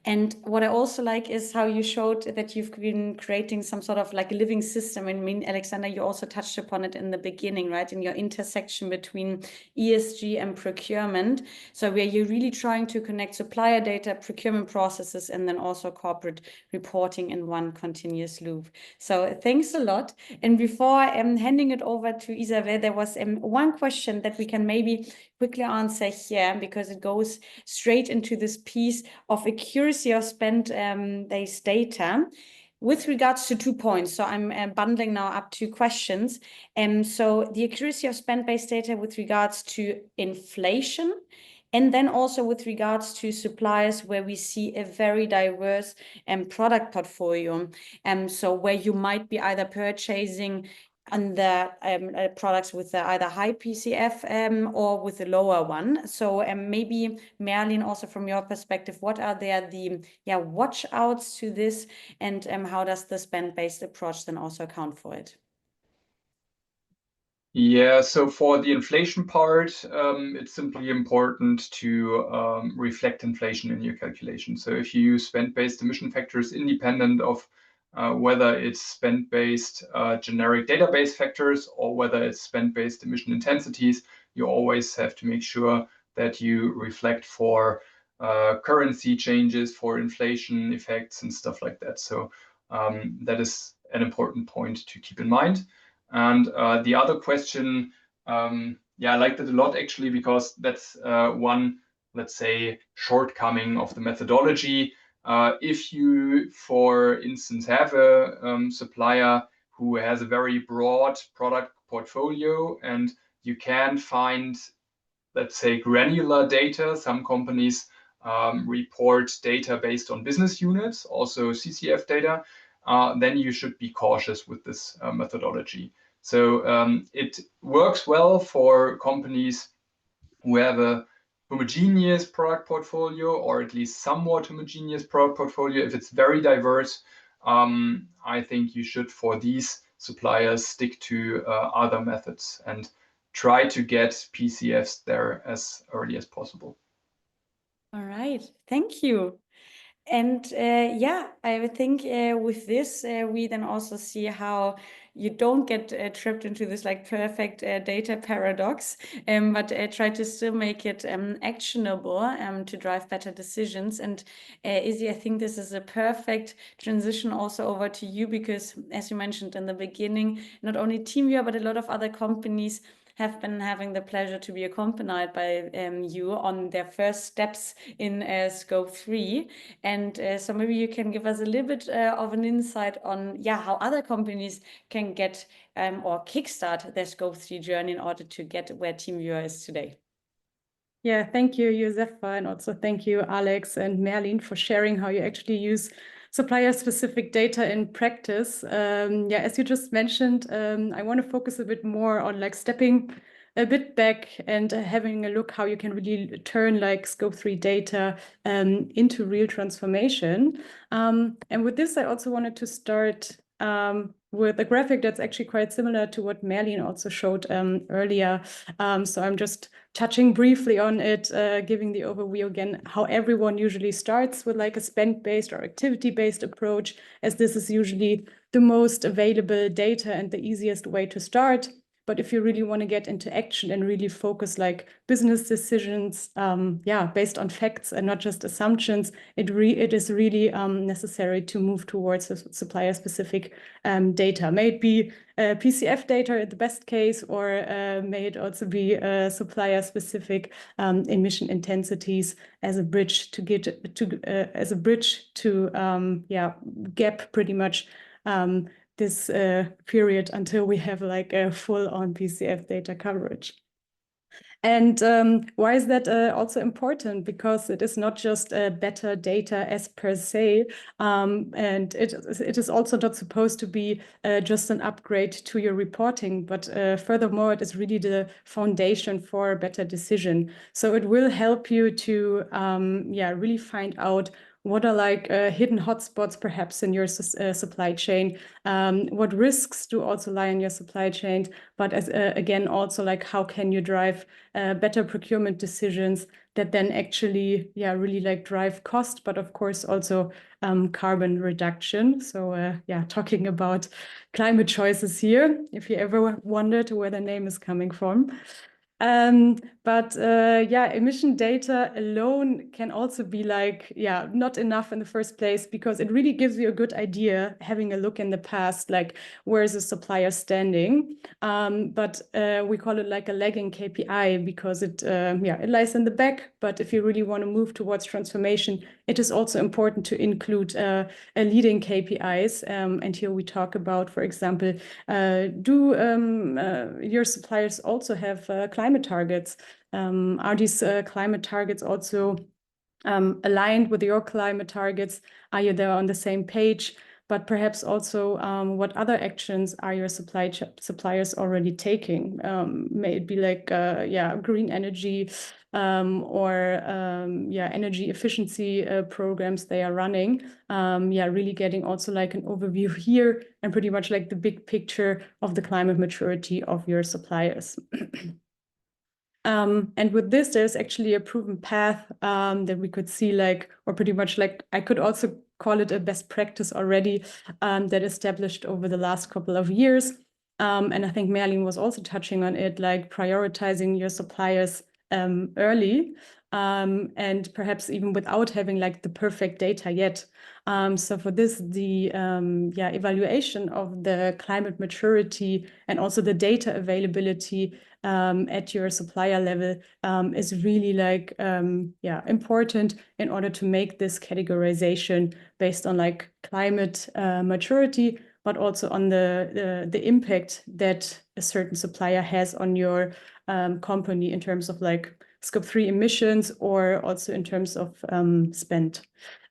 A: And what I also like is how you showed that you've been creating some sort of like a living system. I mean, Alexander, you also touched upon it in the beginning, right? In your intersection between ESG and procurement. So where you're really trying to connect supplier data, procurement processes, and then also corporate reporting in one continuous loop. So thanks a lot. And before handing it over to Isabel, there was one question that we can maybe quickly answer here, because it goes straight into this piece of accuracy of spend-based data with regards to 2 points. So I'm bundling now up 2 questions. So the accuracy of spend-based data with regards to inflation, and then also with regards to suppliers where we see a very diverse product portfolio. So where you might be either purchasing on the products with the either high PCF or with the lower one. So maybe Merlin, also from your perspective, what are the watch outs to this, and how does the spend-based approach then also account for it?
B: Yeah, so for the inflation part, it's simply important to reflect inflation in your calculation. So if you use spend-based emission factors independent of whether it's spend-based generic database factors or whether it's spend-based emission intensities, you always have to make sure that you reflect for currency changes, for inflation effects and stuff like that. So that is an important point to keep in mind. And the other question, yeah, I liked it a lot actually, because that's one, let's say, shortcoming of the methodology. If you, for instance, have a supplier who has a very broad product portfolio and you can find, let's say, granular data, some companies report data based on business units, also CCF data, then you should be cautious with this methodology. So it works well for companies who have a homogeneous product portfolio, or at least somewhat homogeneous product portfolio. If it's very diverse, I think you should, for these suppliers, stick to other methods and try to get PCFs there as early as possible.
A: All right, thank you. And yeah, I would think with this, we then also see how you don't get trapped into this like perfect data paradox, but try to still make it actionable to drive better decisions. And Izzy, I think this is a perfect transition also over to you, because as you mentioned in the beginning, not only TeamViewer, but a lot of other companies have been having the pleasure to be accompanied by you on their first steps in Scope 3. And so maybe you can give us a little bit of an insight on how other companies can get or kickstart their Scope 3 journey in order to get where TeamViewer is today.
D: Yeah, thank you, Josefa, and also thank you, Alex and Merlin, for sharing how you actually use supplier-specific data in practice. Yeah, as you just mentioned, I want to focus a bit more on like stepping a bit back and having a look how you can really turn like Scope 3 data into real transformation. And with this, I also wanted to start with a graphic that's actually quite similar to what Merlin also showed earlier. So I'm just touching briefly on it, giving the overview again, how everyone usually starts with like a spend-based or activity-based approach, as this is usually the most available data and the easiest way to start. But if you really want to get into action and really focus like business decisions, based on facts and not just assumptions, it is really necessary to move towards supplier-specific data. May it be PCF data in the best case, or may it also be supplier-specific emission intensities as a bridge to gap pretty much this period until we have like a full-on PCF data coverage. And why is that also important? Because it is not just better data as per se, and it is also not supposed to be just an upgrade to your reporting, but furthermore, it is really the foundation for a better decision. So it will help you to really find out what are like hidden hotspots perhaps in your supply chain? What risks do also lie in your supply chain? But as again, also like how can you drive better procurement decisions that then actually, yeah, really like drive cost, but of course also carbon reduction. So yeah, talking about climate choices here, if you ever wondered where the name is coming from. But yeah, emission data alone can also be like, yeah, not enough in the first place, because it really gives you a good idea, having a look in the past, like where is a supplier standing. But we call it like a lagging KPI because it, yeah, it lies in the back. But if you really want to move towards transformation, it is also important to include a leading KPIs. And here we talk about, for example, do your suppliers also have climate targets? Are these climate targets also aligned with your climate targets? Are you there on the same page? But perhaps also what other actions are your suppliers already taking? May it be like, yeah, green energy or yeah, energy efficiency programs they are running. Yeah, really getting also like an overview here and pretty much like the big picture of the climate maturity of your suppliers. And with this, there's actually a proven path that we could see, like, or pretty much like, I could also call it a best practice already that established over the last couple of years. And I think Merlin was also touching on it, like prioritizing your suppliers early and perhaps even without having like the perfect data yet. So for this, the yeah, evaluation of the climate maturity and also the data availability at your supplier level is really like yeah, important in order to make this categorization based on like climate maturity, but also on the impact that a certain supplier has on your company in terms of like Scope 3 emissions or also in terms of spend.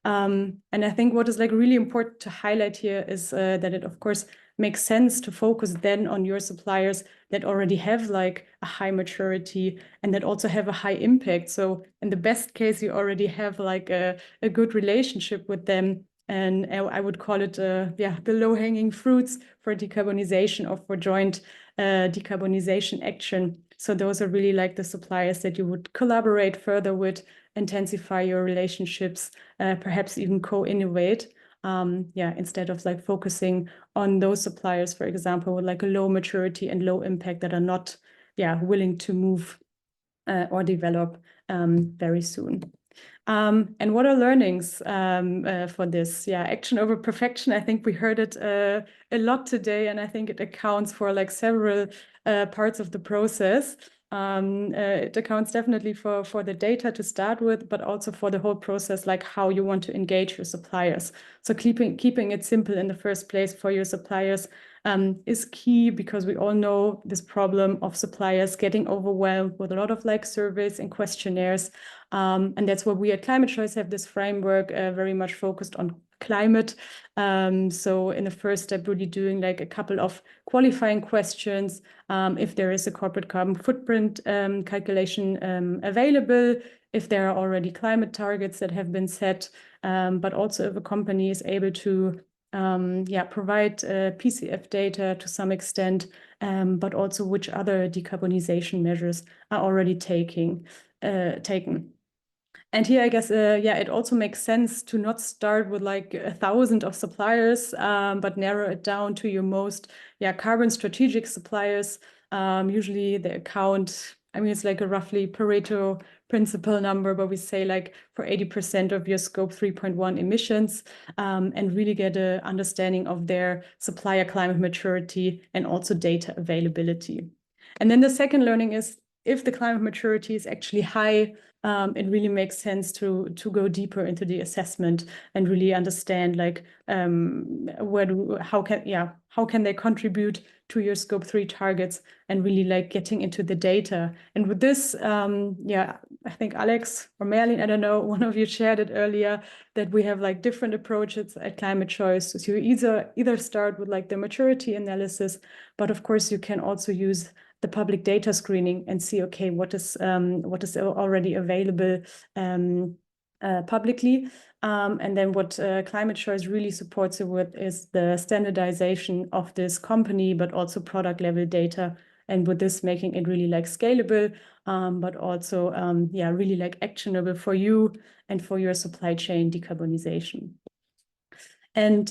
D: And I think what is like really important to highlight here is that it of course makes sense to focus then on your suppliers that already have like a high maturity and that also have a high impact. So in the best case, you already have like a good relationship with them. And I would call it, yeah, the low-hanging fruits for decarbonization or for joint decarbonization action. So those are really like the suppliers that you would collaborate further with, intensify your relationships, perhaps even co-innovate. Yeah, instead of like focusing on those suppliers, for example, with like a low maturity and low impact that are not, yeah, willing to move or develop very soon. And what are learnings for this? Yeah, action over perfection. I think we heard it a lot today, and I think it accounts for like several parts of the process. It accounts definitely for the data to start with, but also for the whole process, like how you want to engage your suppliers. So keeping it simple in the first place for your suppliers is key, because we all know this problem of suppliers getting overwhelmed with a lot of like surveys and questionnaires. And that's where we at ClimateChoice have this framework very much focused on climate. So in the first step, really doing like a couple of qualifying questions. If there is a corporate carbon footprint calculation available, if there are already climate targets that have been set, but also if a company is able to yeah, provide PCF data to some extent, but also which other decarbonization measures are already taken. And here, I guess, yeah, it also makes sense to not start with like 1,000 of suppliers, but narrow it down to your most, yeah, carbon strategic suppliers. Usually they account, I mean, it's like a roughly Pareto principle number, but we say like for 80% of your Scope 3.1 emissions, and really get an understanding of their supplier climate maturity and also data availability. And then the second learning is, if the climate maturity is actually high, it really makes sense to go deeper into the assessment and really understand like how can they contribute to your Scope 3 targets, and really like getting into the data. And with this, yeah, I think Alex or Merlin, I don't know, one of you shared it earlier, that we have like different approaches at ClimateChoice. So you either start with like the maturity analysis, but of course you can also use the public data screening and see, okay, what is already available publicly. And then what ClimateChoice really supports you with is the standardization of this company, but also product level data. And with this making it really like scalable, but also, yeah, really like actionable for you and for your supply chain decarbonization. And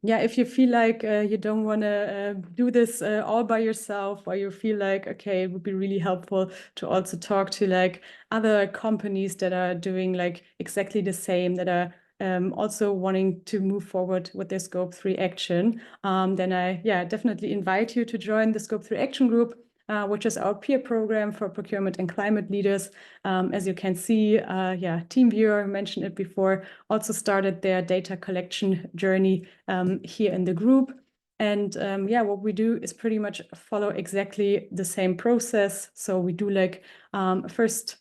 D: yeah, if you feel like you don't want to do this all by yourself, or you feel like, okay, it would be really helpful to also talk to like other companies that are doing like exactly the same, that are also wanting to move forward with their Scope 3 action, then I definitely invite you to join the Scope 3 Action Group, which is our peer program for procurement and climate leaders. As you can see, TeamViewer, mentioned it before, also started their data collection journey here in the group. And what we do is pretty much follow exactly the same process. So we do like first,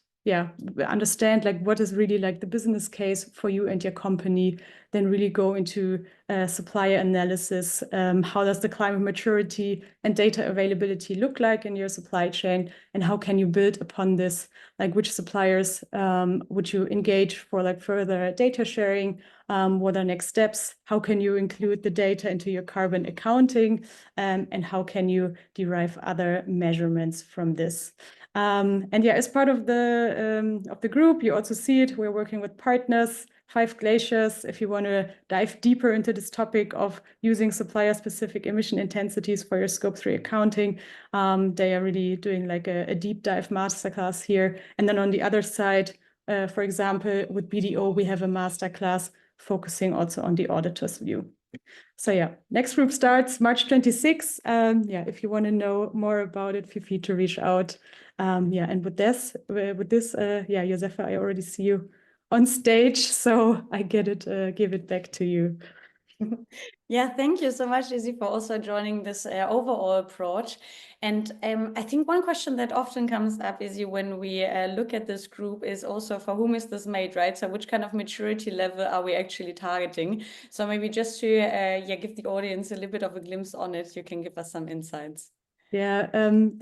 D: understand like what is really like the business case for you and your company, then really go into supplier analysis. How does the climate maturity and data availability look like in your supply chain? And how can you build upon this? Like which suppliers would you engage for like further data sharing? What are next steps? How can you include the data into your carbon accounting? And how can you derive other measurements from this? And as part of the group, you also see it. We're working with partners, 5 Glaciers. If you want to dive deeper into this topic of using supplier-specific emission intensities for your Scope 3 accounting, they are really doing like a deep dive masterclass here. And then on the other side, for example, with BDO, we have a masterclass focusing also on the auditor's view. So next group starts March 26th. If you want to know more about it, feel free to reach out. And with this, Josefa, I already see you on stage, so I give it back to you.
A: Yeah, thank you so much, Izzy, for also joining this overall approach. And I think one question that often comes up, Izzy, when we look at this group is also for whom is this made, right? So which kind of maturity level are we actually targeting? So maybe just to give the audience a little bit of a glimpse on it, you can give us some insights.
D: Yeah,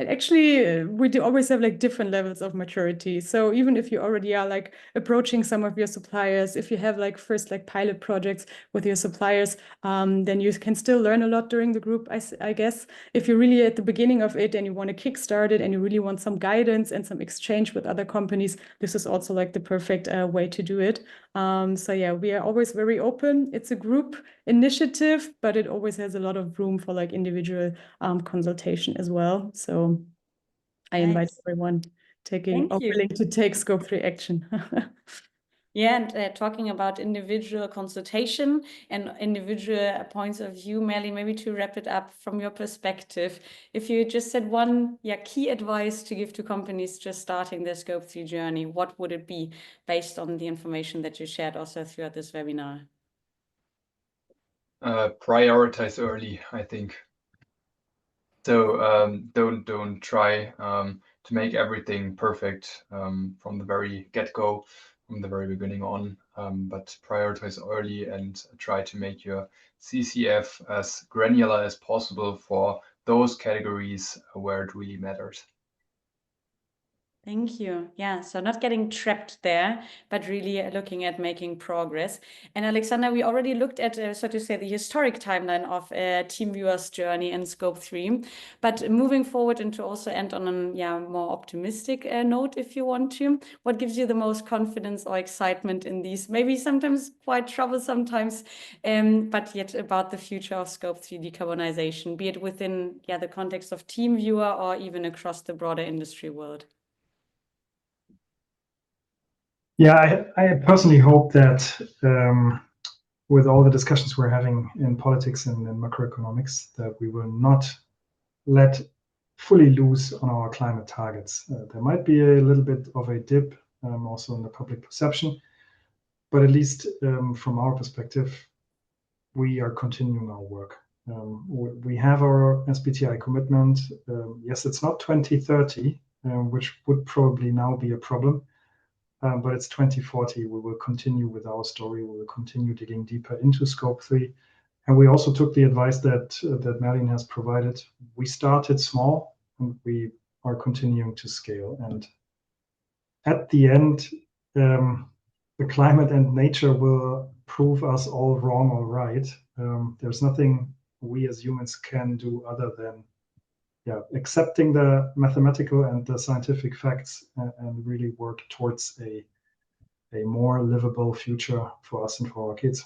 D: actually, we do always have like different levels of maturity. So even if you already are like approaching some of your suppliers, if you have like first like pilot projects with your suppliers, then you can still learn a lot during the group, I guess. If you're really at the beginning of it and you want to kickstart it and you really want some guidance and some exchange with other companies, this is also like the perfect way to do it. We are always very open. It's a group initiative, but it always has a lot of room for like individual consultation as well. So I invite everyone willing to take Scope 3 action.
A: Yeah, and talking about individual consultation and individual points of view, Melly, maybe to wrap it up from your perspective, if you just said one key advice to give to companies just starting their Scope 3 journey, what would it be based on the information that you shared also throughout this webinar?
B: Prioritize early, I think. So don't try to make everything perfect from the very get-go, from the very beginning on, but prioritize early and try to make your CCF as granular as possible for those categories where it really matters.
A: Thank you. Yeah, so not getting trapped there, but really looking at making progress. And Alexander, we already looked at, so to say, the historic timeline of TeamViewer's journey in Scope 3. But moving forward and to also end on a more optimistic note, if you want to, what gives you the most confidence or excitement in these, maybe sometimes quite troublesome times, but yet about the future of Scope 3 decarbonization, be it within the context of TeamViewer or even across the broader industry world?
C: Yeah, I personally hope that with all the discussions we're having in politics and in macroeconomics, that we will not let fully loose on our climate targets. There might be a little bit of a dip also in the public perception, but at least from our perspective, we are continuing our work. We have our SBTi commitment. Yes, it's not 2030, which would probably now be a problem. But it's 2040. We will continue with our story. We will continue digging deeper into Scope 3. And we also took the advice that Marlene has provided. We started small and we are continuing to scale. And at the end, the the climate and nature will prove us all wrong or right. There's nothing we as humans can do other than accepting the mathematical and the scientific facts and really work towards a more livable future for us and for our kids.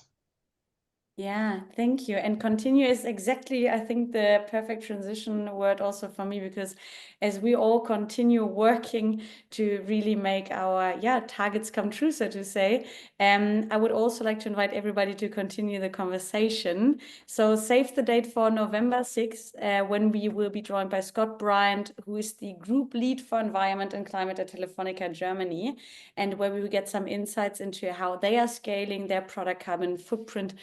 A: Yeah, thank you. And continue is exactly, I think, the perfect transition word also for me, because as we all continue working to really make our targets come true, so to say, I would also like to invite everybody to continue the conversation. So save the date for November 6th, when we will be joined by Scott Bryant, who is the group lead for environment and climate at Telefonica Germany, and where we will get some insights into how they are scaling their product carbon footprint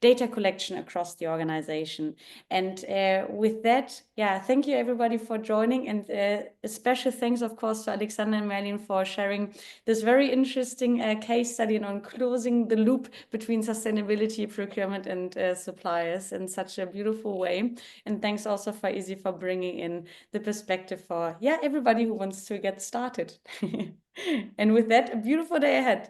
A: data collection across the organization. And with that, thank you everybody for joining, and a special thanks, of course, to Alexander and Merlin for sharing this very interesting case study and on closing the loop between sustainability, procurement, and suppliers in such a beautiful way. And thanks also for Izzy for bringing in the perspective for everybody who wants to get started. And with that, a beautiful day ahead.